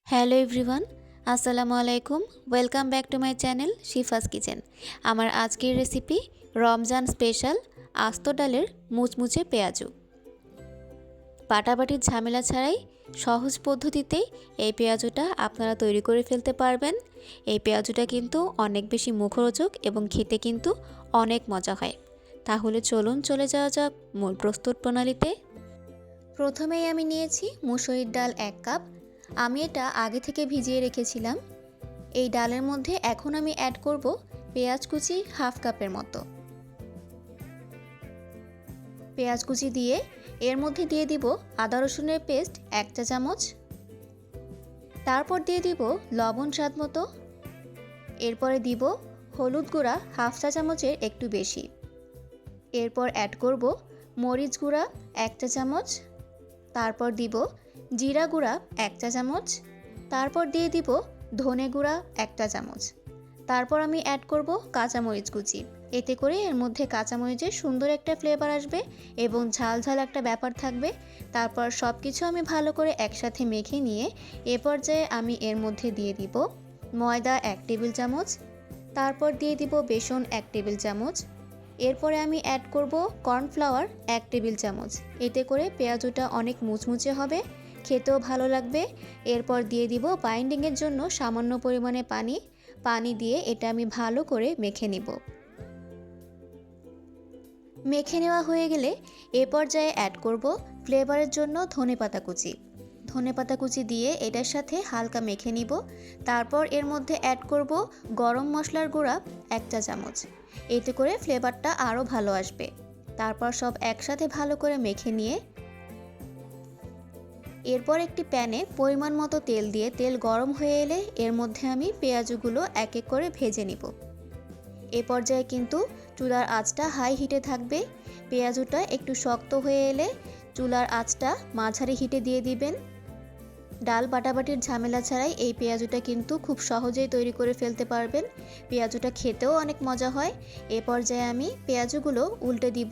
Hello everyone, আসসালামু আলাইকুম। Welcome back to my channel Shifa's kitchen. আমার আজকের রেসিপি রমজান স্পেশাল আস্ত ডালের মুচমুচে পেঁয়াজু। বাটাবাটির ঝামেলা ছাড়াই সহজ পদ্ধতিতেই এই পেঁয়াজুটা আপনারা তৈরি করে ফেলতে পারবেন। এই পেঁয়াজুটা কিন্তু অনেক বেশি মুখরোচক এবং খেতে কিন্তু অনেক মজা হয়। তাহলে চলুন চলে যাওয়া যাক মূল প্রস্তুত প্রণালীতে। প্রথমেই আমি নিয়েছি মুসুরির ডাল 1 কাপ। আমি এটা আগে থেকে ভিজিয়ে রেখেছিলাম। এই ডালের মধ্যে এখন আমি অ্যাড করব পেঁয়াজ কুচি হাফ কাপের মতো। পেঁয়াজ কুচি দিয়ে এর মধ্যে দিয়ে দিব আদা রসুনের পেস্ট 1 চা চামচ। তারপর দিয়ে দিব লবণ স্বাদ মতো। এরপরে দিব হলুদ গুঁড়া হাফ চা চামচের একটু বেশি। এরপর অ্যাড করব মরিচ গুঁড়া 1 চা চামচ। তারপর দিব জিরা গুঁড়া 1 চা চামচ। তারপর দিয়ে দিব ধনে গুঁড়া 1 চা চামচ। তারপর আমি অ্যাড করব কাঁচামরিচ কুচি। এতে করে এর মধ্যে কাঁচামরিচের সুন্দর একটা ফ্লেভার আসবে এবং ঝাল ঝাল একটা ব্যাপার থাকবে। তারপর সব কিছু আমি ভালো করে একসাথে মেখে নিয়ে এ পর্যায়ে আমি এর মধ্যে দিয়ে দিব ময়দা 1 টেবিল চামচ। তারপর দিয়ে দিব বেসন 1 টেবিল চামচ। এরপরে আমি অ্যাড করব কর্নফ্লাওয়ার 1 টেবিল চামচ। এতে করে পেঁয়াজুটা অনেক মুচমুচে হবে, খেতেও ভালো লাগবে। এরপর দিয়ে দিব বাইন্ডিংয়ের জন্য সামান্য পরিমাণে পানি দিয়ে এটা আমি ভালো করে মেখে নিব। মেখে নেওয়া হয়ে গেলে এ পর্যায়ে অ্যাড করব ফ্লেভারের জন্য ধনেপাতা কুচি। ধনেপাতা কুচি দিয়ে এটার সাথে হালকা মেখে নিব। তারপর এর মধ্যে অ্যাড করব গরম মশলার গুঁড়া 1 চা চামচ। এতে করে ফ্লেভারটা আরও ভালো আসবে। তারপর সব একসাথে ভালো করে মেখে নিয়ে এরপর একটি প্যানে পরিমাণ মতো তেল দিয়ে তেল গরম হয়ে এলে এর মধ্যে আমি পেঁয়াজগুলো এক এক করে ভেজে নিব। এ পর্যায়ে কিন্তু চুলার আঁচটা হাই হিটে থাকবে। পেঁয়াজুটা একটু শক্ত হয়ে এলে চুলার আঁচটা মাঝারি হিটে দিয়ে দিবেন। ডাল বাটাবাটির ঝামেলা ছাড়াই এই পেঁয়াজুটা কিন্তু খুব সহজেই তৈরি করে ফেলতে পারবেন। পেঁয়াজুটা খেতেও অনেক মজা হয়। এ পর্যায়ে আমি পেঁয়াজগুলো উল্টে দিব।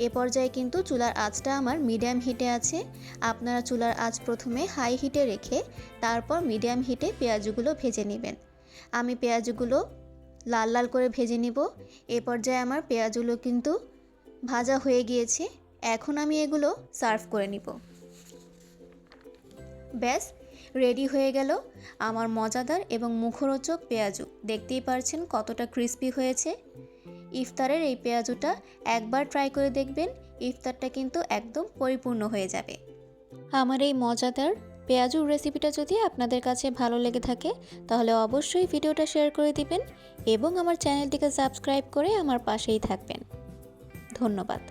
এ পর্যায়ে কিন্তু চুলার আঁচটা আমার মিডিয়াম হিটে আছে। আপনারা চুলার আঁচ প্রথমে হাই হিটে রেখে তারপর মিডিয়াম হিটে পেঁয়াজগুলো ভেজে নেবেন। আমি পেঁয়াজগুলো লাল লাল করে ভেজে নিব। এ পর্যায়ে আমার পেঁয়াজগুলো কিন্তু ভাজা হয়ে গিয়েছে। এখন আমি এগুলো সার্ভ করে নিব। ব্যাস রেডি হয়ে গেল আমার মজাদার এবং মুখরোচক পেঁয়াজু। দেখতেই পারছেন কতটা ক্রিস্পি হয়েছে। ইফতারের এই পেঁয়াজুটা একবার ট্রাই করে দেখবেন, ইফতারটা কিন্তু একদম পরিপূর্ণ হয়ে যাবে। আমার এই মজাদার পেঁয়াজুর রেসিপিটা যদি আপনাদের কাছে ভালো লেগে থাকে তাহলে অবশ্যই ভিডিওটা শেয়ার করে দিবেন এবং আমার চ্যানেলটিকে সাবস্ক্রাইব করে আমার পাশেই থাকবেন। ধন্যবাদ।